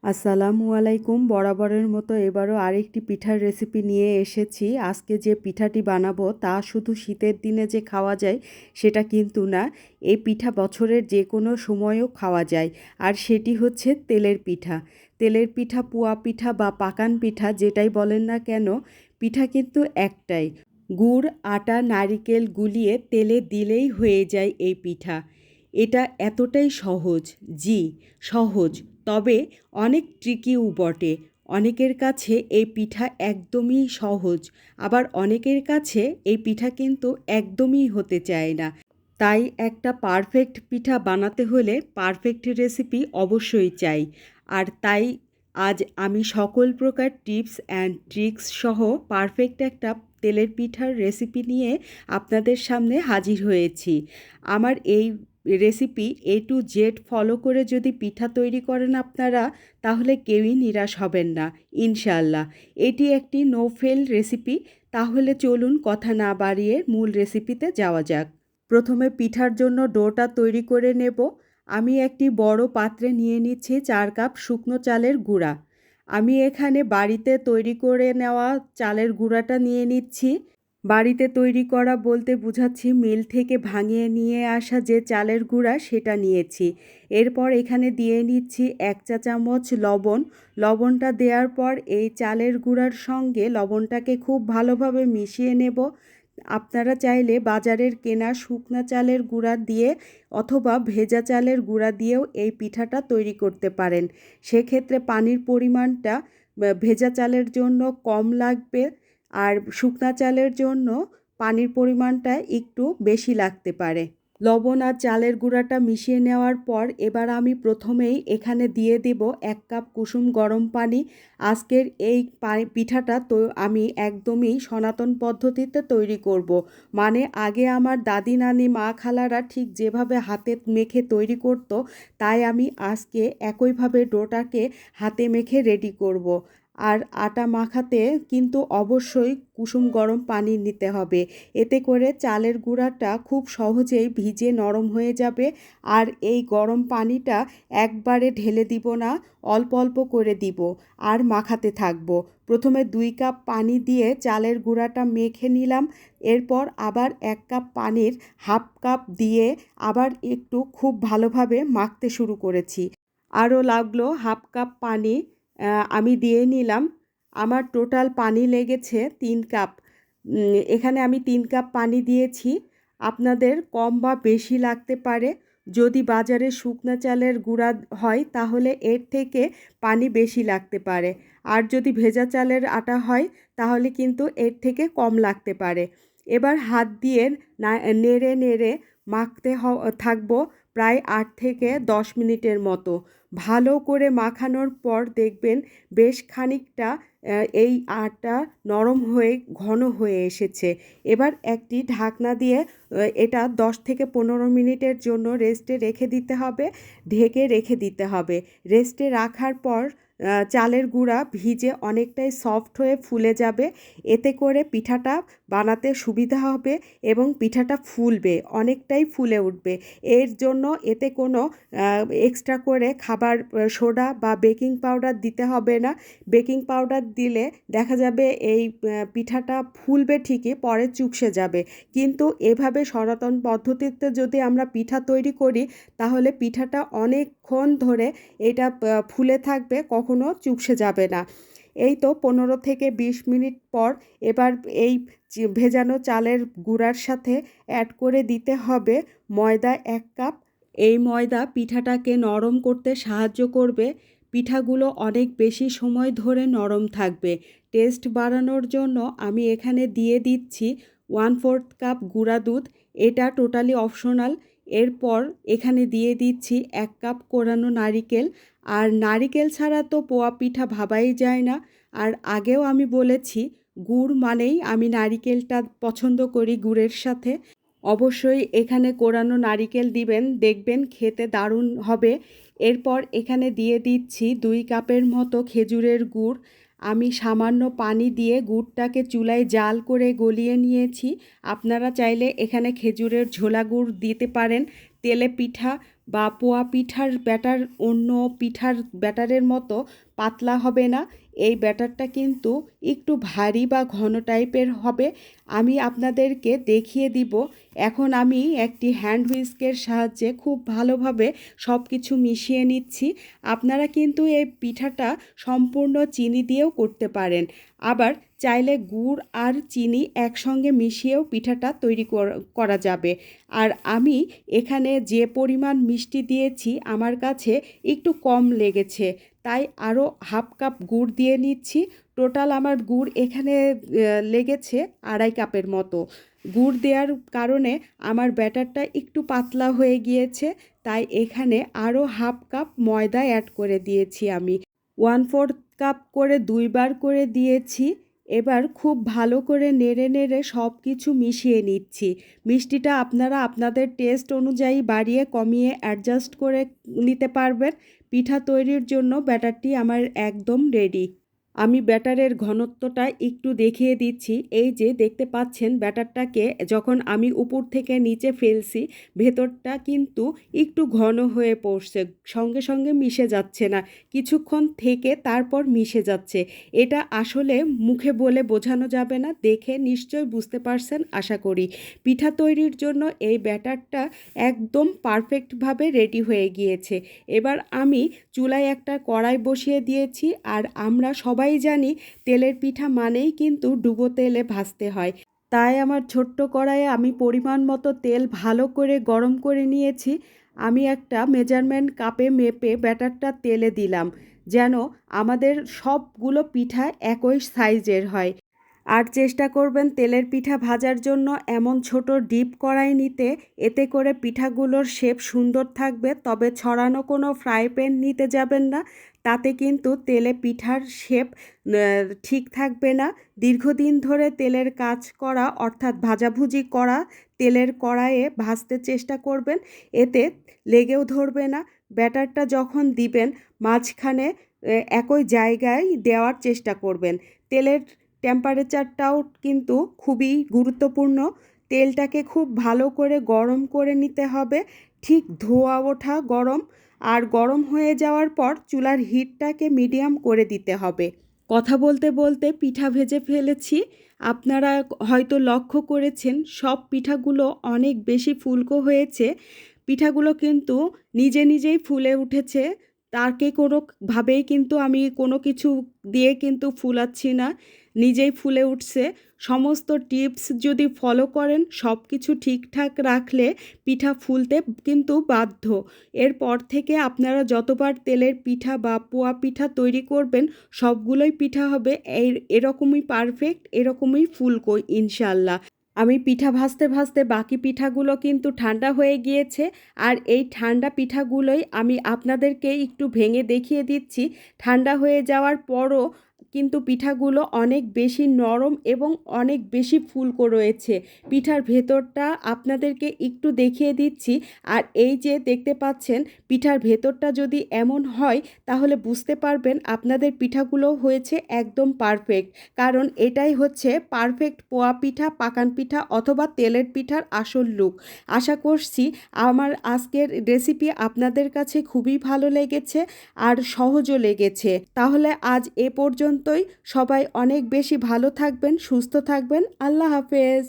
আসসালামু আলাইকুম। বরাবরের মতো এবারও আরেকটি পিঠার রেসিপি নিয়ে এসেছি। আজকে যে পিঠাটি বানাবো তা শুধু শীতের দিনে যে খাওয়া যায় সেটা কিন্তু না। এই পিঠা বছরের যে কোনো সময়েও খাওয়া যায়। আর সেটি হচ্ছে তেলের পিঠা। তেলের পিঠা, পুয়া পিঠা বা পাকান পিঠা যেটাই বলেন না কেন, পিঠা কিন্তু একটাই। গুড়, আটা, নারিকেল গুলিয়ে তেলে দিলেই হয়ে যায় এই পিঠা। এটা এতটাই সহজ, জি সহজ, তবে অনেক ট্রিকিও বটে। অনেকের কাছে এই পিঠা একদমই সহজ, আবার অনেকের কাছে এই পিঠা কিন্তু একদমই হতে চায় না। তাই একটা পারফেক্ট পিঠা বানাতে হলে পারফেক্ট রেসিপি অবশ্যই চাই। আর তাই আজ আমি সকল প্রকার টিপস অ্যান্ড ট্রিক্স সহ পারফেক্ট একটা তেলের পিঠার রেসিপি নিয়ে আপনাদের সামনে হাজির হয়েছি। আমার এই recipe A to Z follow করে যদি পিঠা তৈরি করেন আপনারা, তাহলে কেউই নিরাশ হবেন না ইনশাআল্লাহ। এটি একটি নো ফেল রেসিপি। তাহলে চলুন কথা না বাড়িয়ে মূল রেসিপিতে যাওয়া যাক। প্রথমে পিঠার জন্য ডোটা তৈরি করে নেব। আমি একটি বড় পাত্রে নিয়ে নিচ্ছি 4 কাপ শুকনো চালের গুঁড়া। আমি এখানে বাড়িতে তৈরি করে নেওয়া চালের গুঁড়াটা নিয়ে নিচ্ছি। বাড়িতে তৈরি করা বলতে বোঝাচ্ছি মিল থেকে ভাঙিয়ে নিয়ে আসা যে চালের গুঁড়া সেটা নিয়েছি। এরপর এখানে দিয়ে নিচ্ছি 1 চা চামচ লবণ। লবণটা দেওয়ার পর এই চালের গুঁড়ার সঙ্গে লবণটাকে খুব ভালোভাবে মিশিয়ে নেব। আপনারা চাইলে বাজারের কেনা শুকনা চালের গুঁড়া দিয়ে অথবা ভেজা চালের গুঁড়া দিয়েও এই পিঠাটা তৈরি করতে পারেন। সেক্ষেত্রে পানির পরিমাণটা ভেজা চালের জন্য কম লাগবে, আর শুকনা চালের জন্য পানির পরিমাণটা একটু বেশি লাগতে পারে। লবণ আর চালের গুঁড়াটা মিশিয়ে নেওয়ার পর এবার আমি প্রথমেই এখানে দিয়ে দেব 1 কাপ কুসুম গরম পানি। আজকের এই পিঠাটা তো আমি একদমই সনাতন পদ্ধতিতে তৈরি করব। মানে আগে আমার দাদি নানি মা খালারা ঠিক যেভাবে হাতে মেখে তৈরি করতো, তাই আমি আজকে একইভাবে ডোটাকে হাতে মেখে রেডি করব। আর আটা মাখাতে কিন্তু অবশ্যই কুসুম গরম পানি নিতে হবে। এতে করে চালের গুঁড়াটা খুব সহজেই ভিজে নরম হয়ে যাবে। আর এই গরম পানিটা একবারে ঢেলে দিব না, অল্প অল্প করে দিব আর মাখাতে থাকবো। প্রথমে 2 কাপ পানি দিয়ে চালের গুঁড়াটা মেখে নিলাম। এরপর আবার 1 কাপ পানির হাফ কাপ দিয়ে আবার একটু খুব ভালোভাবে মাখতে শুরু করেছি। আরও লাগলো হাফ কাপ পানি, আমি দিয়ে নিলাম। আমার টোটাল পানি লেগেছে 3 কাপ। এখানে আমি 3 কাপ পানি দিয়েছি। আপনাদের কম বা বেশি লাগতে পারে। যদি বাজারে শুকনা চালের গুঁড়া হয় তাহলে এর থেকে পানি বেশি লাগতে পারে। আর যদি ভেজা চালের আটা হয় তাহলে কিন্তু এর থেকে কম লাগতে পারে। এবার হাত দিয়ে নেড়ে নেড়ে মাখতে থাকবো প্রায় 8 থেকে 10 মিনিটের মতো। ভালো করে মাখানোর পর দেখবেন বেশ খানিকটা এই আটা নরম হয়ে ঘন হয়ে এসেছে। এবার একটি ঢাকনা দিয়ে এটা 10 থেকে 15 মিনিটের জন্য রেস্টে রেখে দিতে হবে, ঢেকে রেখে দিতে হবে। রেস্টে রাখার পর চালের গুঁড়া ভিজে অনেকটাই সফট হয়ে ফুলে যাবে। এতে করে পিঠাটা বানাতে সুবিধা হবে এবং পিঠাটা ফুলবে, অনেকটাই ফুলে উঠবে। এর জন্য এতে কোনো এক্সট্রা করে খাবার সোডা বা বেকিং পাউডার দিতে হবে না। বেকিং পাউডার দিলে দেখা যাবে এই পিঠাটা ফুলবে ঠিকই, পরে চুপসে যাবে। কিন্তু এভাবে সনাতন পদ্ধতিতে যদি আমরা পিঠা তৈরি করি তাহলে পিঠাটা অনেকক্ষণ ধরে এটা ফুলে থাকবে, কখনো চুপসে যাবে না। এই তো 15 থেকে 20 মিনিট পর এবার এই ভেজানো চালের গুঁড়ার সাথে অ্যাড করে দিতে হবে ময়দা 1 কাপ। এই ময়দা পিঠাটাকে নরম করতে সাহায্য করবে। পিঠাগুলো অনেক বেশি সময় ধরে নরম থাকবে। টেস্ট বাড়ানোর জন্য আমি এখানে দিয়ে দিচ্ছি 1/4 কাপ গুঁড়া দুধ। এটা টোটালি অপশনাল। এরপর এখানে দিয়ে দিচ্ছি 1 কাপ কোরানো নারিকেল। আর নারিকেল ছাড়া তো পোয়া পিঠা ভাবাই যায় না। আর আগেও আমি বলেছি গুড় মানেই আমি নারিকেলটা পছন্দ করি গুড়ের সাথে। অবশ্যই এখানে কোরানো নারিকেল দিবেন, দেখবেন খেতে দারুণ হবে। এরপর এখানে দিয়ে দিচ্ছি 2 কাপের মতো খেজুরের গুড়। আমি সামান্য পানি দিয়ে গুড়টাকে চুলায় জাল করে গলিয়ে নিয়েছি। আপনারা চাইলে এখানে খেজুরের ঝোলা গুড় দিতে পারেন। তেলে পিঠা বা পোয়া পিঠার ব্যাটার অন্য পিঠার ব্যাটারের মতো পাতলা হবে না। এই ব্যাটারটা কিন্তু একটু ভারী বা ঘন টাইপের হবে। আমি আপনাদেরকে দেখিয়ে দিব। এখন আমি একটি হ্যান্ড হুইস্কের সাহায্যে খুব ভালোভাবে সব কিছু মিশিয়ে নিচ্ছি। আপনারা কিন্তু এই পিঠাটা সম্পূর্ণ চিনি দিয়েও করতে পারেন। আবার চাইলে গুড় আর চিনি একসঙ্গে মিশিয়েও পিঠাটা তৈরি করা যাবে। আর আমি এখানে যে পরিমাণ মিষ্টি দিয়েছি আমার কাছে একটু কম লেগেছে, তাই আরও হাফ কাপ গুড় দিয়ে নিচ্ছি। টোটাল আমার গুড় এখানে লেগেছে 2.5 কাপের মতো। গুড় দেওয়ার কারণে আমার ব্যাটারটা একটু পাতলা হয়ে গিয়েছে, তাই এখানে আরও হাফ কাপ ময়দা অ্যাড করে দিয়েছি আমি। 1/4 কাপ করে 2 বার করে দিয়েছি। এবার খুব ভালো করে নেড়ে নেড়ে সব কিছু মিশিয়ে নিচ্ছি। মিষ্টিটা আপনারা আপনাদের টেস্ট অনুযায়ী বাড়িয়ে কমিয়ে অ্যাডজাস্ট করে নিতে পারবেন। পিঠা তৈরির জন্য ব্যাটারটি আমার একদম রেডি। আমি ব্যাটারের ঘনত্বটা একটু দেখিয়ে দিচ্ছি। এই যে দেখতে পাচ্ছেন ব্যাটারটাকে যখন আমি উপর থেকে নিচে ফেলছি, ভেতরটা কিন্তু একটু ঘন হয়ে পড়ছে, সঙ্গে সঙ্গে মিশে যাচ্ছে না, কিছুক্ষণ থেকে তারপর মিশে যাচ্ছে। এটা আসলে মুখে বলে বোঝানো যাবে না, দেখে নিশ্চয় বুঝতে পারছেন আশা করি। পিঠা তৈরির জন্য এই ব্যাটারটা একদম পারফেক্টভাবে রেডি হয়ে গিয়েছে। এবার আমি চুলায় একটা কড়াই বসিয়ে দিয়েছি। আর আমরা সবাই জানি তেলের পিঠা মানেই কিন্তু ডুবো তেলে ভাজতে হয়। তাই আমার ছোট্ট কড়াইয়ে আমি পরিমাণ মতো তেল ভালো করে গরম করে নিয়েছি। আমি একটা মেজারমেন্ট কাপে মেপে ব্যাটারটা তেলে দিলাম, যেন আমাদের সবগুলো পিঠা একই সাইজের হয়। আর চেষ্টা করবেন তেলের পিঠা ভাজার জন্য এমন ছোট ডিপ কড়াই নিতে, এতে করে পিঠাগুলোর শেপ সুন্দর থাকবে। তবে ছড়ানো কোনো ফ্রাই প্যান নিতে যাবেন না, তাতে কিন্তু তেলে পিঠার শেপ ঠিক থাকবে না। দীর্ঘদিন ধরে তেলের কাজ করা অর্থাৎ ভাজাভুজি করা তেলের কড়াইয়ে ভাজতে চেষ্টা করবেন, এতে লেগেও ধরবে না। ব্যাটারটা যখন দিবেন মাঝখানে একই জায়গায় দেওয়ার চেষ্টা করবেন। তেলের টেম্পারেচারটাও কিন্তু খুবই গুরুত্বপূর্ণ। তেলটাকে খুব ভালো করে গরম করে নিতে হবে, ঠিক ধোঁয়া ওঠা গরম। আর গরম হয়ে যাওয়ার পর চুলার হিটটাকে মিডিয়াম করে দিতে হবে। কথা বলতে বলতে পিঠা ভেজে ফেলেছি। আপনারা হয়তো লক্ষ্য করেছেন সব পিঠাগুলো অনেক বেশি ফুলকো হয়েছে। পিঠাগুলো কিন্তু নিজে নিজেই ফুলে উঠেছে। তাকে কোনোভাবেই কিন্তু আমি কোনো কিছু দিয়ে কিন্তু ফুলাচ্ছি না, নিজেই ফুলে উঠছে। সমস্ত টিপস যদি ফলো করেন, সব কিছু ঠিকঠাক রাখলে পিঠা ফুলতে কিন্তু বাধ্য। এরপর থেকে আপনারা যতবার তেলের পিঠা বা পোয়া পিঠা তৈরি করবেন, সবগুলোই পিঠা হবে এরকমই পারফেক্ট, এরকমই ফুলকো ইনশাল্লাহ। আমি পিঠা ভাজতে ভাজতে বাকি পিঠাগুলো কিন্তু ঠান্ডা হয়ে গিয়েছে। আর এই ঠান্ডা পিঠাগুলোই আমি আপনাদেরকে একটু ভেঙে দেখিয়ে দিচ্ছি। ঠান্ডা হয়ে যাওয়ার পরও কিন্তু পিঠাগুলো অনেক বেশি নরম এবং অনেক বেশি ফুলকো রয়েছে। পিঠার ভেতরটা আপনাদেরকে একটু দেখিয়ে দিচ্ছি। আর এই যে দেখতে পাচ্ছেন, পিঠার ভেতরটা যদি এমন হয় তাহলে বুঝতে পারবেন আপনাদের পিঠাগুলো হয়েছে একদম পারফেক্ট। কারণ এটাই হচ্ছে পারফেক্ট পোয়া পিঠা, পাকান পিঠা অথবা তেলের পিঠার আসল লুক। আশা করছি আমার আজকের রেসিপি আপনাদের কাছে খুবই ভালো লেগেছে আর সহজও লেগেছে। তাহলে আজ এ পর্যন্তই। সবাই অনেক বেশি ভালো থাকবেন, সুস্থ থাকবেন। আল্লাহ হাফেজ।